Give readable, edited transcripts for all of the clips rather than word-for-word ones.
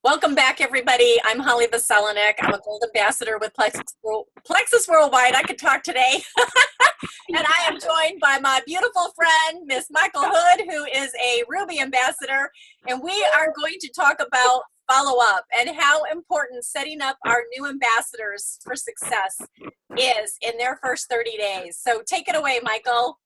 Welcome back, everybody. I'm Holly Veselinek. I'm a Gold Ambassador with Plexus Worldwide. I could talk today. And I am joined by my beautiful friend, Miss Michael Hood, who is a Ruby Ambassador. And we are going to talk about follow-up and how important setting up our new ambassadors for success is in their first 30 days. So take it away, Michael.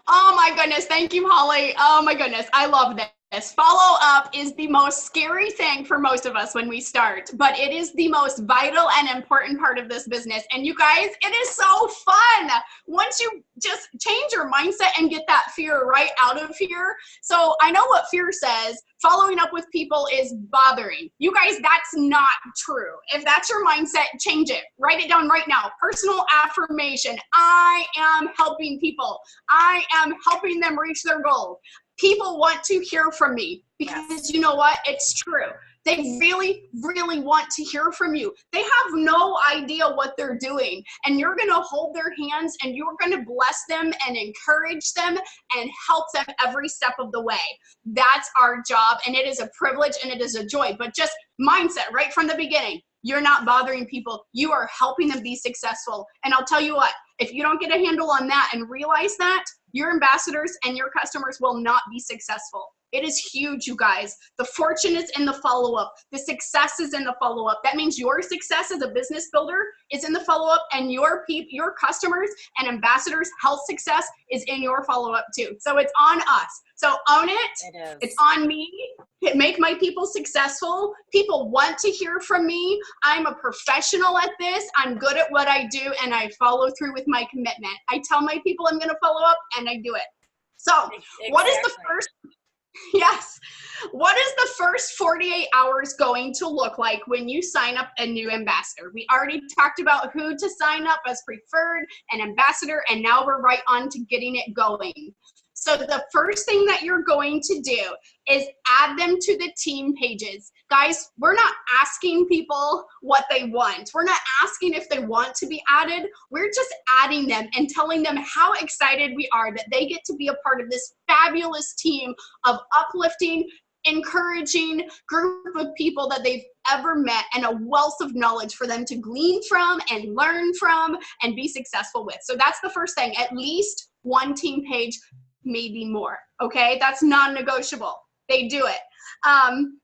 Oh my goodness. Thank you, Holly. Oh my goodness. I love this. Follow up is the most scary thing for most of us when we start, but it is the most vital and important part of this business. And you guys, it is so fun once you just change your mindset and get that fear right out of here. So I know what fear says. Following up with people is bothering. You guys, that's not true. If that's your mindset, change it. Write it down right now. Personal affirmation. I am helping people. I am helping them reach their goals. People want to hear from me because you know what? It's true. They really, really want to hear from you. They have no idea what they're doing, and you're going to hold their hands and you're going to bless them and encourage them and help them every step of the way. That's our job, and it is a privilege and it is a joy, but just mindset right from the beginning. You're not bothering people. You are helping them be successful. And I'll tell you what, if you don't get a handle on that and realize that, your ambassadors and your customers will not be successful. It is huge, you guys. The fortune is in the follow-up. The success is in the follow-up. That means your success as a business builder is in the follow-up, and your customers and ambassadors' health success is in your follow-up too. So it's on us. So own it. It is. It's on me. Make my people successful. People want to hear from me. I'm a professional at this. I'm good at what I do, and I follow through with my commitment. I tell my people I'm going to follow up, and I do it. So Exactly. what is the first? Yes. What is the first 48 hours going to look like when you sign up a new ambassador? We already talked about who to sign up as preferred and ambassador, and now we're right on to getting it going. So the first thing that you're going to do is add them to the team pages. Guys, we're not asking people what they want. We're not asking if they want to be added. We're just adding them and telling them how excited we are that they get to be a part of this fabulous team of uplifting, encouraging group of people that they've ever met, and a wealth of knowledge for them to glean from and learn from and be successful with. So that's the first thing, at least one team page, maybe more. Okay, that's non-negotiable. They do it.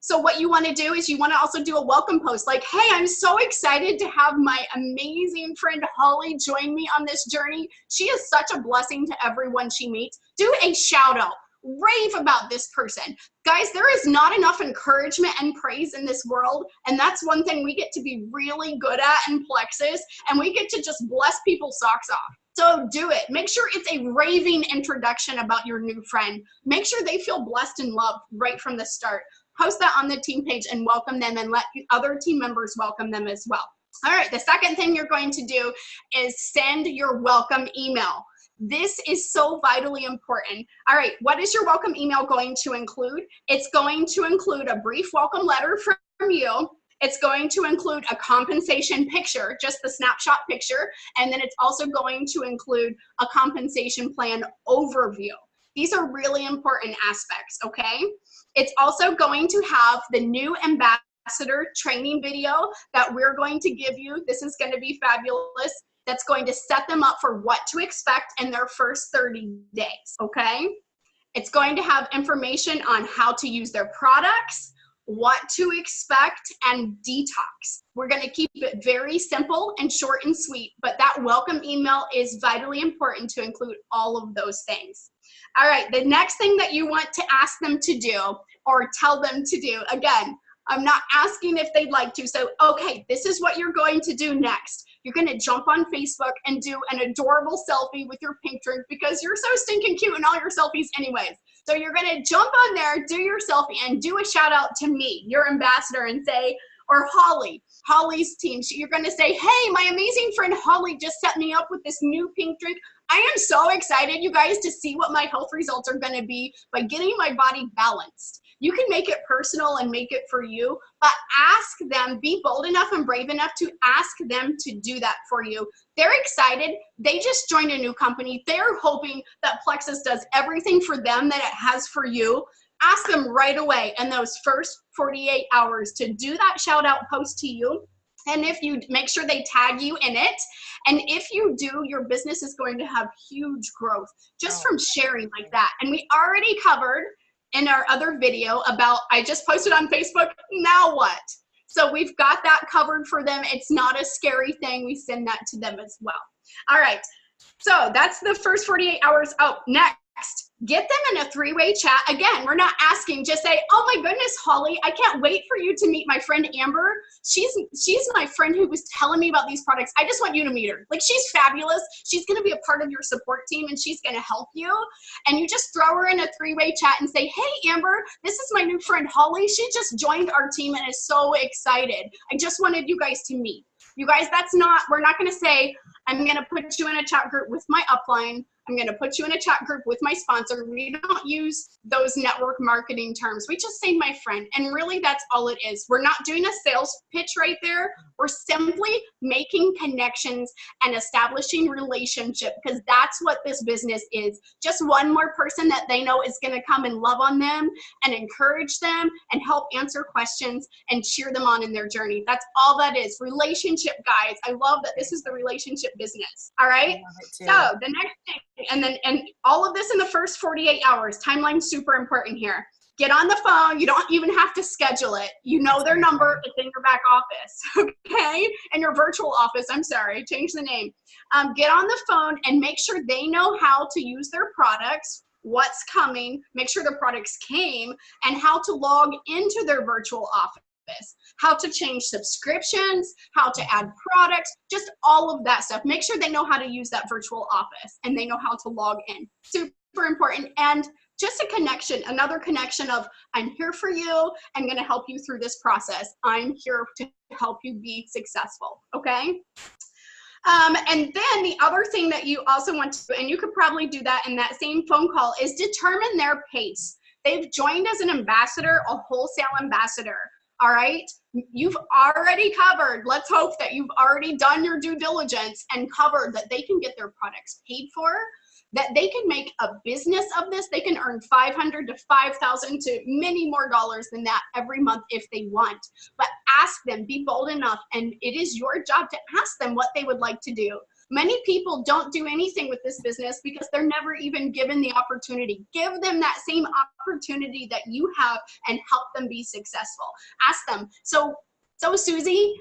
So what you want to do is you want to also do a welcome post like, hey, I'm so excited to have my amazing friend Holly join me on this journey. She is such a blessing to everyone she meets. Do a shout out. Rave about this person. Guys, there is not enough encouragement and praise in this world, and that's one thing we get to be really good at in Plexus, and we get to just bless people's socks off. So do it. Make sure it's a raving introduction about your new friend. Make sure they feel blessed and loved right from the start. Post that on the team page and welcome them, and let other team members welcome them as well. All right, the second thing you're going to do is send your welcome email. This is so vitally important. All right, what is your welcome email going to include? It's going to include a brief welcome letter from you. It's going to include a compensation picture, just the snapshot picture, and then it's also going to include a compensation plan overview. These are really important aspects, okay? It's also going to have the new ambassador training video that we're going to give you. This is going to be fabulous. That's going to set them up for what to expect in their first 30 days, okay? It's going to have information on how to use their products, what to expect, and detox. We're going to keep it very simple and short and sweet, but that welcome email is vitally important to include all of those things. All right, the next thing that you want to ask them to do or tell them to do, again, I'm not asking if they'd like to, so okay, this is what you're going to do next. You're going to jump on Facebook and do an adorable selfie with your pink drink because you're so stinking cute in all your selfies anyways. So you're going to jump on there, do your selfie, and do a shout out to me, your ambassador, and say, or Holly's team. You're going to say, hey, my amazing friend Holly just set me up with this new pink drink. I am so excited, you guys, to see what my health results are going to be by getting my body balanced. You can make it personal and make it for you, but ask them, be bold enough and brave enough to ask them to do that for you. They're excited. They just joined a new company. They're hoping that Plexus does everything for them that it has for you. ask them right away in those first 48 hours to do that shout out post to you. And if you make sure they tag you in it, and if you do, your business is going to have huge growth just from sharing like that. And we already covered in our other video about, I just posted on Facebook, now what? So we've got that covered for them. It's not a scary thing. We send that to them as well. All right. So that's the first 48 hours. Oh, next. Get them in a three-way chat. Again, we're not asking, just say, oh my goodness, Holly, I can't wait for you to meet my friend Amber. She's my friend who was telling me about these products. I just want you to meet her. Like, she's fabulous. She's going to be a part of your support team, and she's going to help you. And you just throw her in a three-way chat and say, hey, Amber, this is my new friend Holly. She just joined our team and is so excited. I just wanted you guys to meet. You guys, we're not going to say, I'm going to put you in a chat group with my upline. I'm going to put you in a chat group with my sponsor. We don't use those network marketing terms. We just say my friend. And really, that's all it is. We're not doing a sales pitch right there. We're simply making connections and establishing relationship, because that's what this business is. Just one more person that they know is going to come and love on them and encourage them and help answer questions and cheer them on in their journey. That's all that is. Relationship, guys. I love that this is the relationship business. All right. So the next thing, and all of this in the first 48 hours. Timeline super important here. Get on the phone. You don't even have to schedule it. You know their number. It's in your back office, okay? In your virtual office. I'm sorry, change the name. Get on the phone and make sure they know how to use their products, what's coming, make sure the products came, and how to log into their virtual office. How to change subscriptions, how to add products, just all of that stuff. Make sure they know how to use that virtual office and they know how to log in. Super important. And just a connection, another connection of, I'm here for you. I'm going to help you through this process. I'm here to help you be successful. Okay. And then the other thing that you also want to do, and you could probably do that in that same phone call, is determine their pace. They've joined as an ambassador, a wholesale ambassador. All right, you've already covered, let's hope that you've already done your due diligence and covered that they can get their products paid for, that they can make a business of this. They can earn $500 to $5,000 to many more dollars than that every month if they want. But ask them, be bold enough, and it is your job to ask them what they would like to do. Many people don't do anything with this business because they're never even given the opportunity. Give them that same opportunity that you have and help them be successful. Ask them. So Susie,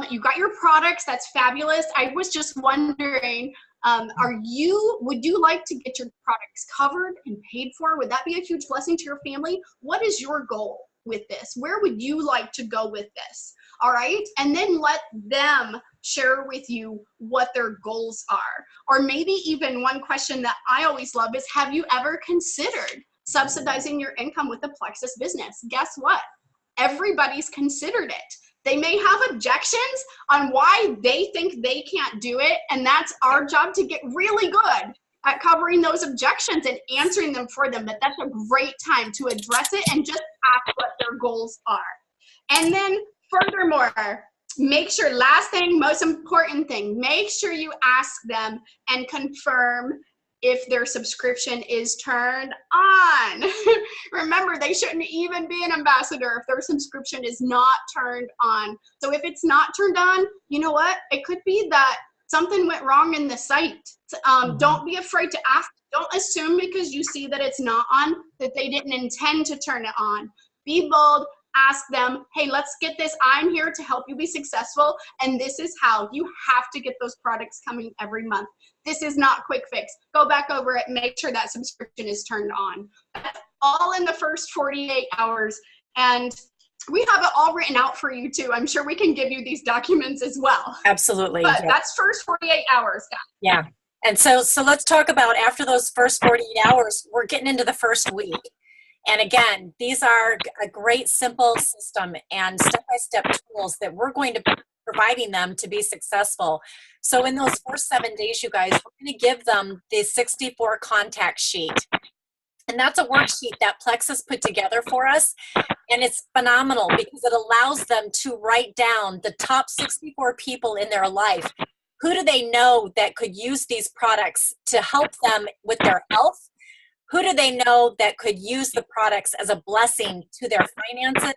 you got your products. That's fabulous. I was just wondering, would you like to get your products covered and paid for? Would that be a huge blessing to your family? What is your goal with this? Where would you like to go with this? All right. And then let them share with you what their goals are. Or maybe even one question that I always love is, have you ever considered subsidizing your income with a Plexus business? Guess what? Everybody's considered it. They may have objections on why they think they can't do it. And that's our job to get really good at covering those objections and answering them for them. But that's a great time to address it and just ask what their goals are. And then furthermore, make sure, last thing, most important thing, make sure you ask them and confirm if their subscription is turned on. Remember, they shouldn't even be an ambassador if their subscription is not turned on. So if it's not turned on, you know what? It could be that something went wrong in the site. Don't be afraid to ask. Don't assume because you see that it's not on that they didn't intend to turn it on. Be bold. Ask them, hey, let's get this. I'm here to help you be successful. And this is how you have to get those products coming every month. This is not quick fix. Go back over it and make sure that subscription is turned on. That's all in the first 48 hours. And we have it all written out for you too. I'm sure we can give you these documents as well. Absolutely. But that's first 48 hours, guys. Yeah. And so let's talk about after those first 48 hours, we're getting into the first week. And again, these are a great, simple system and step-by-step tools that we're going to be providing them to be successful. So in those first 7 days, you guys, we're going to give them the 64 contact sheet. And that's a worksheet that Plexus put together for us. And it's phenomenal because it allows them to write down the top 64 people in their life. Who do they know that could use these products to help them with their health, Who do they know that could use the products as a blessing to their finances?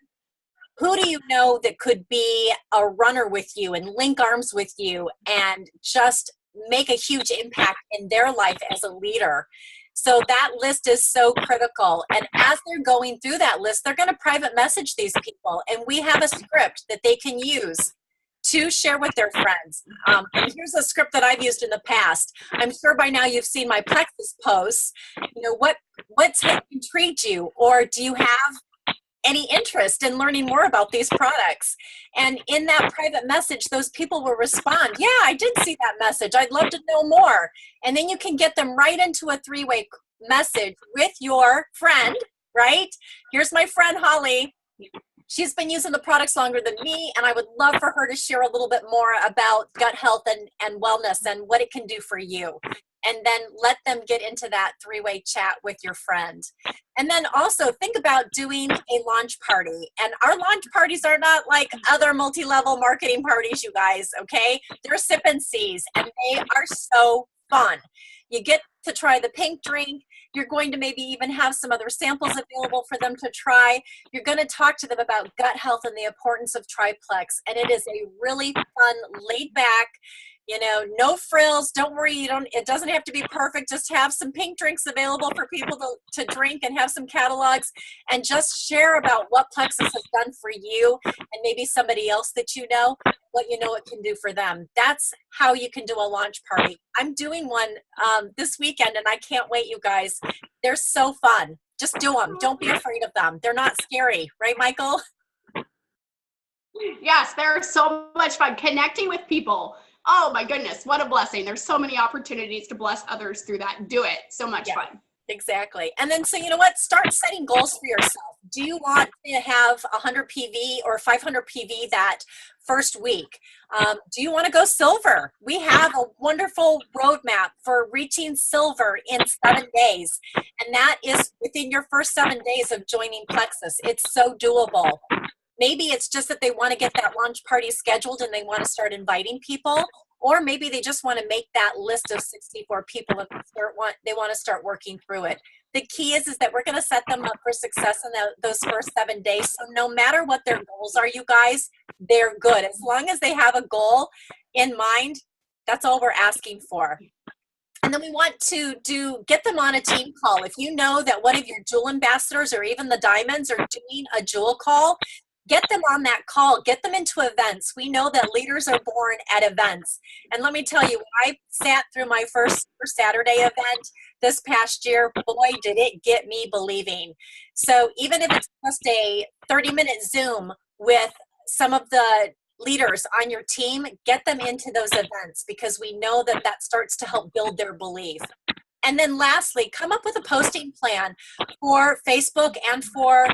Who do you know that could be a runner with you and link arms with you and just make a huge impact in their life as a leader? So that list is so critical. And as they're going through that list, they're going to private message these people. And we have a script that they can use to share with their friends. And here's a script that I've used in the past. I'm sure by now you've seen my Plexus posts. You know, what's intrigued you, or do you have any interest in learning more about these products? And in that private message, those people will respond, yeah, I did see that message. I'd love to know more. And then you can get them right into a three-way message with your friend, right? Here's my friend, Holly. She's been using the products longer than me, and I would love for her to share a little bit more about gut health and wellness and what it can do for you. And then let them get into that three-way chat with your friend. And then also think about doing a launch party. And our launch parties are not like other multi-level marketing parties, you guys, okay? They're sip and sees, and they are so fun. You get to try the pink drink. You're going to maybe even have some other samples available for them to try. You're going to talk to them about gut health and the importance of Triplex. And it is a really fun, laid back, you know, no frills. Don't worry. It doesn't have to be perfect. Just have some pink drinks available for people to drink, and have some catalogs, and just share about what Plexus has done for you and maybe somebody else that you know, what you know it can do for them. That's how you can do a launch party. I'm doing one this weekend, and I can't wait, you guys. They're so fun. Just do them. Don't be afraid of them. They're not scary. Right, Michael? Yes, they're so much fun. Connecting with people. Oh my goodness, what a blessing. There's so many opportunities to bless others through that. Do it. So much fun. Exactly. And then, so you know what? Start setting goals for yourself. Do you want to have 100 PV or 500 PV that first week? Do you want to go silver? We have a wonderful roadmap for reaching silver in 7 days. And that is within your first 7 days of joining Plexus. It's so doable. Maybe it's just that they want to get that launch party scheduled and they want to start inviting people, or maybe they just want to make that list of 64 people and they want to start working through it. The key is that we're going to set them up for success in those first 7 days. So no matter what their goals are, you guys, they're good. As long as they have a goal in mind, that's all we're asking for. And then we want to get them on a team call. If you know that one of your jewel ambassadors or even the diamonds are doing a jewel call, get them on that call. Get them into events. We know that leaders are born at events. And let me tell you, when I sat through my first Saturday event this past year, boy, did it get me believing. So even if it's just a 30-minute Zoom with some of the leaders on your team, get them into those events, because we know that that starts to help build their belief. And then lastly, come up with a posting plan for Facebook and for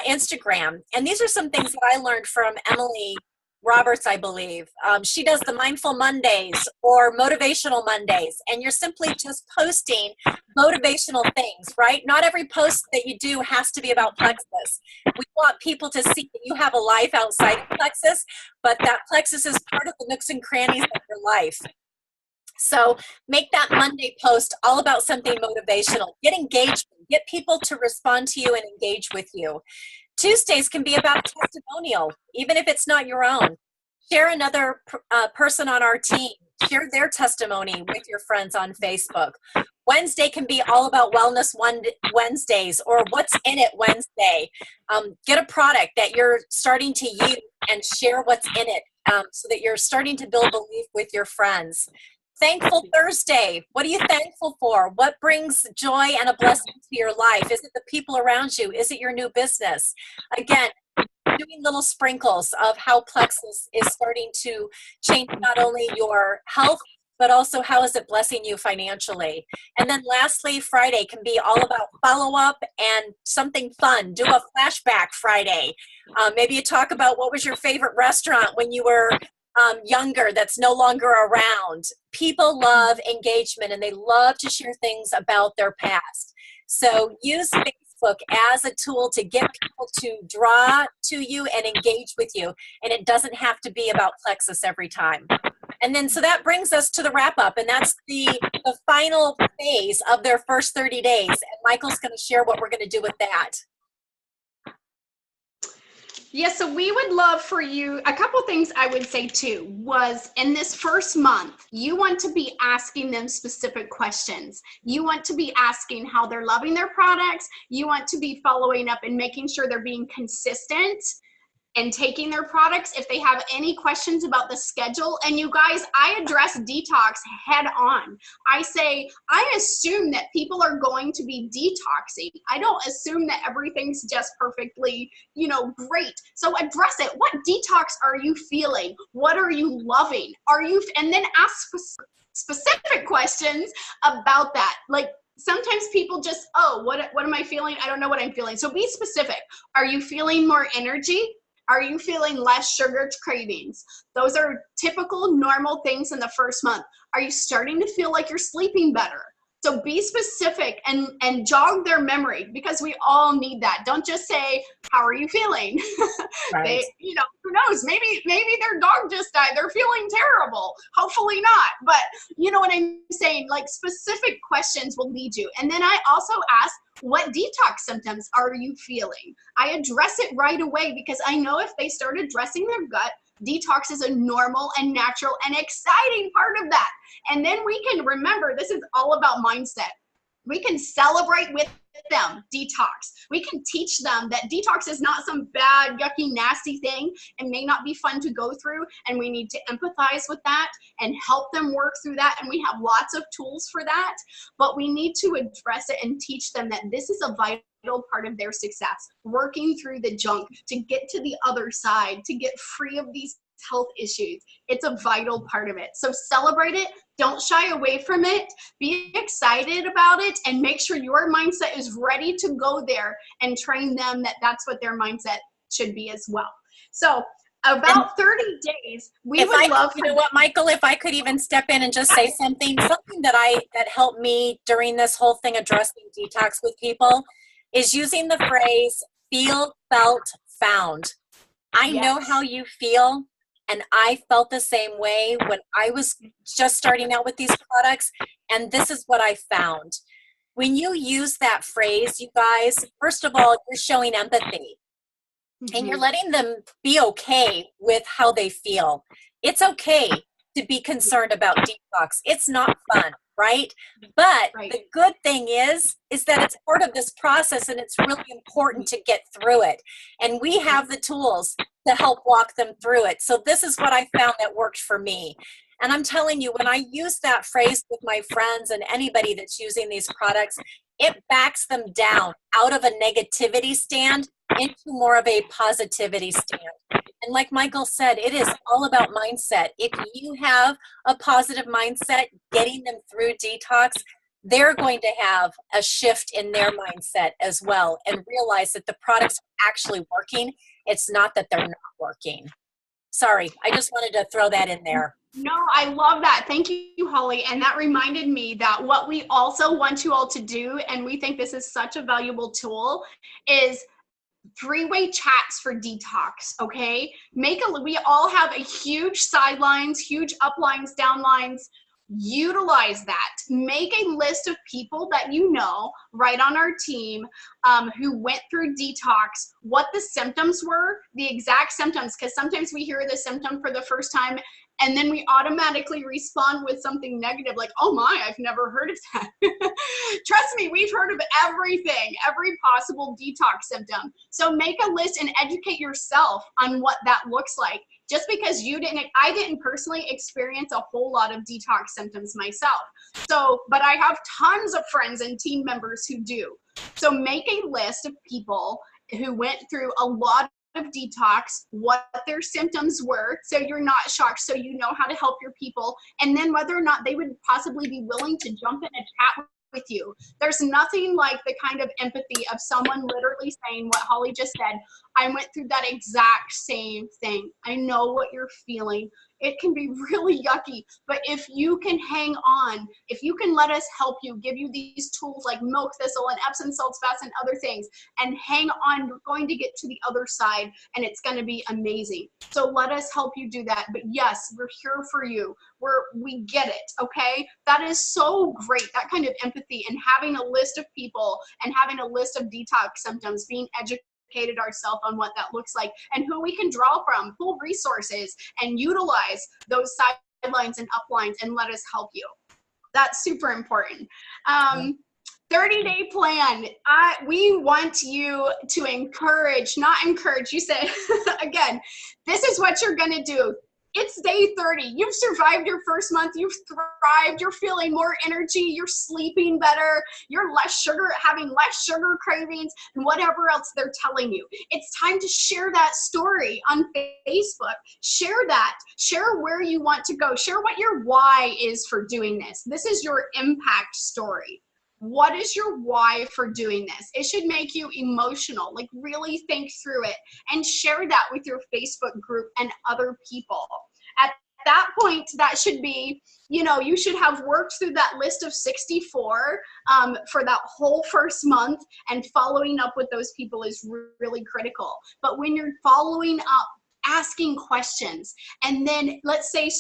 Instagram. And these are some things that I learned from Emily Roberts, I believe. She does the Mindful Mondays or Motivational Mondays, and you're simply just posting motivational things, right? Not every post that you do has to be about Plexus. We want people to see that you have a life outside of Plexus, but that Plexus is part of the nooks and crannies of your life. So make that Monday post all about something motivational. Get engagement. Get people to respond to you and engage with you. Tuesdays can be about testimonial, even if it's not your own. Share another person on our team. Share their testimony with your friends on Facebook. Wednesday can be all about Wellness Wednesdays or What's in It Wednesday. Get a product that you're starting to use and share what's in it, so that you're starting to build belief with your friends. Thankful Thursday. What are you thankful for? What brings joy and a blessing to your life? Is it the people around you? Is it your new business? Again, doing little sprinkles of how Plexus is starting to change not only your health, but also how is it blessing you financially. And then lastly, Friday can be all about follow-up and something fun. Do a flashback Friday. Maybe you talk about what was your favorite restaurant when you were younger that's no longer around. People love engagement, and they love to share things about their past. So use Facebook as a tool to get people to draw to you and engage with you. And it doesn't have to be about Plexus every time. And then, so that brings us to the wrap up, and that's the final phase of their first 30 days. And Michael's going to share what we're going to do with that. Yeah, so we would love for you, a couple things I would say too, was in this first month, you want to be asking them specific questions. You want to be asking how they're loving their products. You want to be following up and making sure they're being consistent and taking their products. If they have any questions about the schedule, and you guys, I address detox head on. I say, I assume that people are going to be detoxing. I don't assume that everything's just perfectly, great. So address it. What detox are you feeling? What are you loving? And then ask specific questions about that. Like, sometimes people just, what am I feeling? I don't know what I'm feeling. So be specific. Are you feeling more energy? Are you feeling less sugar cravings? Those are typical, normal things in the first month. Are you starting to feel like you're sleeping better? So be specific and jog their memory, because we all need that. Don't just say, how are you feeling? Right. Who knows? Maybe their dog just died. They're feeling terrible. Hopefully not. But you know what I'm saying? Like, specific questions will lead you. And then I also ask, what detox symptoms are you feeling? I address it right away, because I know if they start addressing their gut, detox is a normal and natural and exciting part of that. And then we can remember, this is all about mindset. We can celebrate with them detox. We can teach them that detox is not some bad, yucky, nasty thing. It may not be fun to go through, and we need to empathize with that and help them work through that. And we have lots of tools for that, but we need to address it and teach them that this is a vital part of their success, working through the junk to get to the other side, to get free of these health issues. It's a vital part of it. So celebrate it. Don't shy away from it. Be excited about it, and make sure your mindset is ready to go there, and train them that that's what their mindset should be as well. So about 30 days, we would love for, you know what, Michael, if I could even step in and just say something that helped me during this whole thing addressing detox with people is using the phrase feel, felt, found. I know how you feel. And I felt the same way when I was just starting out with these products. And this is what I found. When you use that phrase, you guys, first of all, you're showing empathy. And you're letting them be okay with how they feel. It's okay to be concerned about detox. It's not fun, right? But the good thing is that it's part of this process, and it's really important to get through it. And we have the tools to help walk them through it. So this is what I found that worked for me. And I'm telling you, when I use that phrase with my friends and anybody that's using these products, it backs them down out of a negativity stand into more of a positivity stand. And like Michael said, it is all about mindset. If you have a positive mindset, getting them through detox, they're going to have a shift in their mindset as well, and realize that the products are actually working. It's not that they're not working. Sorry, I just wanted to throw that in there. No, I love that. Thank you, Holly. And that reminded me that what we also want you all to do, and we think this is such a valuable tool, is three-way chats for detox. Okay, we all have a huge sidelines, huge uplines, downlines. Utilize that. Make a list of people that you know right on our team who went through detox, what the symptoms were, the exact symptoms, because sometimes we hear the symptom for the first time and then we automatically respond with something negative, like, oh my, I've never heard of that. Trust me, we've heard of everything, every possible detox symptom. So make a list and educate yourself on what that looks like. Just because I didn't personally experience a whole lot of detox symptoms myself. So, but I have tons of friends and team members who do. So make a list of people who went through a lot of detox, what their symptoms were, so you're not shocked, so you know how to help your people, and then whether or not they would possibly be willing to jump in a chat with you. There's nothing like the kind of empathy of someone literally saying what Holly just said. I went through that exact same thing. I know what you're feeling. It can be really yucky, but if you can hang on, if you can let us help you, give you these tools like milk thistle and Epsom salt baths and other things, and hang on, you're going to get to the other side, and it's going to be amazing. So let us help you do that. But yes, we're here for you. We get it, okay? That is so great, that kind of empathy, and having a list of people and having a list of detox symptoms, being educated ourselves on what that looks like and who we can draw from, pull resources, and utilize those sidelines and uplines and let us help you. That's super important. 30-day plan. We want you to encourage, not encourage, you said, again, this is what you're going to do. It's day 30. You've survived your first month. You've thrived. You're feeling more energy. You're sleeping better. You're having less sugar cravings and whatever else they're telling you. It's time to share that story on Facebook. Share that. Share where you want to go. Share what your why is for doing this. This is your impact story. What is your why for doing this? It should make you emotional, like really think through it and share that with your Facebook group and other people. At that point, that should be, you should have worked through that list of 64 for that whole first month, and following up with those people is really critical. But when you're following up, asking questions, and then let's say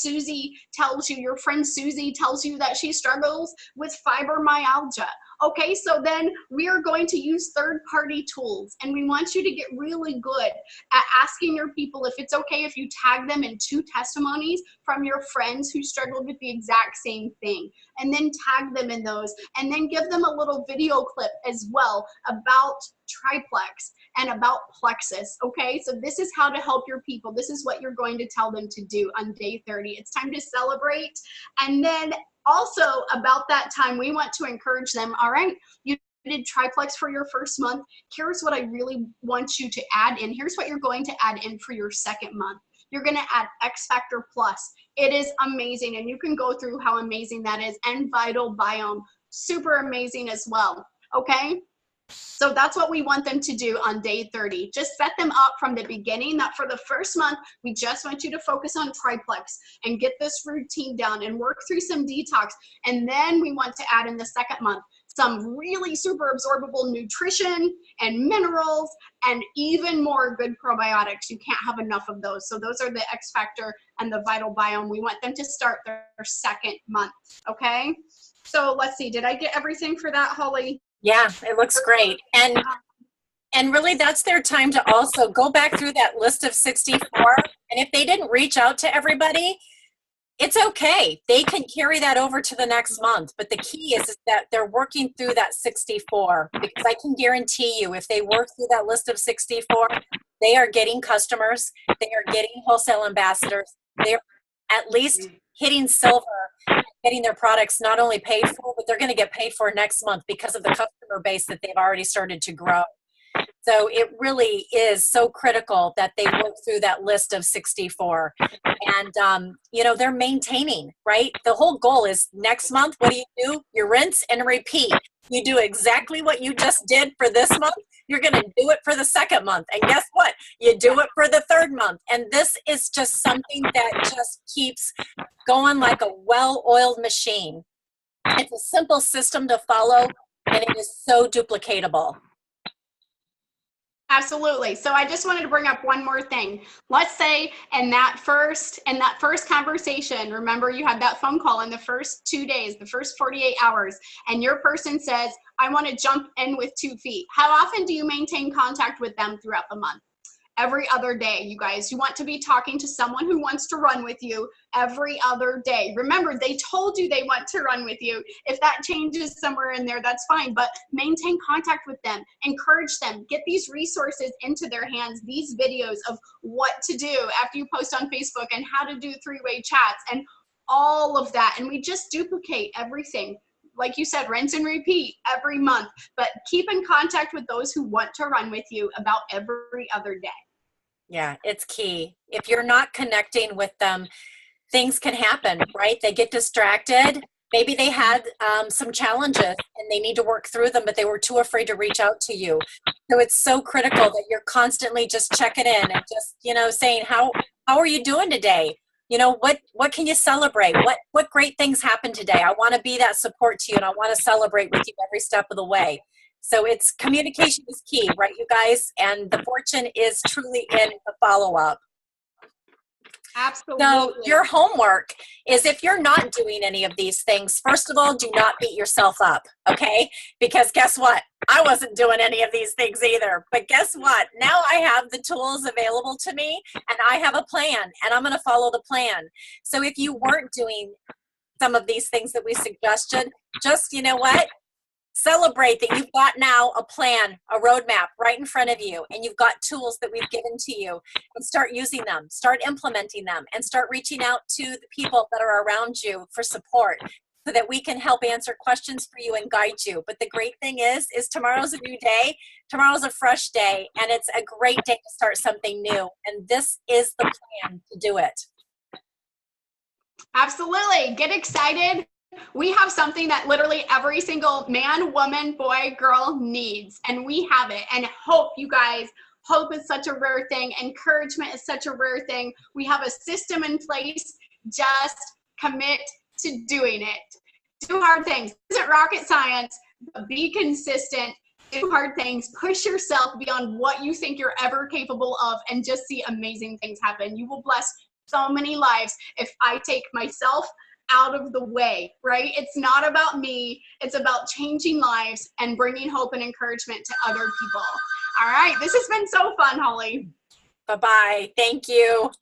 your friend Susie tells you that she struggles with fibromyalgia. Okay, so then we are going to use third-party tools, and we want you to get really good at asking your people if it's okay if you tag them in 2 testimonies from your friends who struggled with the exact same thing, and then tag them in those, and then give them a little video clip as well about Triplex and about Plexus. Okay, so this is how to help your people. This is what you're going to tell them to do on day 30. It's time to celebrate. And then also about that time, we want to encourage them. All right, you did Triplex for your first month. Here's what I really want you to add in. Here's what you're going to add in for your second month. You're going to add X Factor Plus. It is amazing, and you can go through how amazing that is, and Vital Biome, super amazing as well. Okay, so that's what we want them to do on day 30. Just set them up from the beginning that for the first month, we just want you to focus on Triplex and get this routine down and work through some detox. And then we want to add in the second month some really super absorbable nutrition and minerals and even more good probiotics. You can't have enough of those. So those are the X Factor and the Vital Biome. We want them to start their second month, okay? So let's see, did I get everything for that, Holly? Yeah, it looks great. And really that's their time to also go back through that list of 64. And if they didn't reach out to everybody, it's okay. They can carry that over to the next month. But the key is that they're working through that 64, because I can guarantee you if they work through that list of 64, they are getting customers, they are getting wholesale ambassadors, they're at least hitting silver, getting their products not only paid for, but they're going to get paid for next month because of the customer base that they've already started to grow. So it really is so critical that they work through that list of 64. And, they're maintaining, right? The whole goal is next month, what do? You rinse and repeat. You do exactly what you just did for this month. You're going to do it for the second month. And guess what? You do it for the third month. And this is just something that just keeps going like a well-oiled machine. It's a simple system to follow, and it is so duplicatable. Absolutely. So I just wanted to bring up one more thing. Let's say in that first conversation, remember you had that phone call in the first 2 days, the first 48 hours, and your person says, I want to jump in with 2 feet. How often do you maintain contact with them throughout the month? Every other day, you guys. You want to be talking to someone who wants to run with you every other day. Remember, they told you they want to run with you. If that changes somewhere in there, that's fine, but maintain contact with them. Encourage them. Get these resources into their hands, these videos of what to do after you post on Facebook and how to do 3-way chats and all of that. And we just duplicate everything. Like you said, rinse and repeat every month, but keep in contact with those who want to run with you about every other day. Yeah, it's key. If you're not connecting with them, things can happen, right? They get distracted. Maybe they had some challenges and they need to work through them, but they were too afraid to reach out to you. So it's so critical that you're constantly just checking in and just, saying, how are you doing today? You know, what can you celebrate? What great things happened today? I want to be that support to you, and I want to celebrate with you every step of the way. So it's communication is key, right, you guys? And the fortune is truly in the follow-up. Absolutely. So your homework is, if you're not doing any of these things, first of all, do not beat yourself up, okay? Because guess what? I wasn't doing any of these things either. But guess what? Now I have the tools available to me, and I have a plan, and I'm going to follow the plan. So if you weren't doing some of these things that we suggested, just, you know what? Celebrate that you've got now a plan, a roadmap right in front of you, and you've got tools that we've given to you, and start using them, start implementing them, and start reaching out to the people that are around you for support so that we can help answer questions for you and guide you. But the great thing is tomorrow's a new day. Tomorrow's a fresh day, and it's a great day to start something new. And this is the plan to do it. Absolutely. Get excited. We have something that literally every single man, woman, boy, girl needs, and we have it. And hope, you guys, hope is such a rare thing. Encouragement is such a rare thing. We have a system in place. Just commit to doing it. Do hard things. This isn't rocket science, but be consistent. Do hard things. Push yourself beyond what you think you're ever capable of, and just see amazing things happen. You will bless so many lives if I take myself out of the way, right? It's not about me. It's about changing lives and bringing hope and encouragement to other people. All right. This has been so fun, Holly. Bye-bye. Thank you.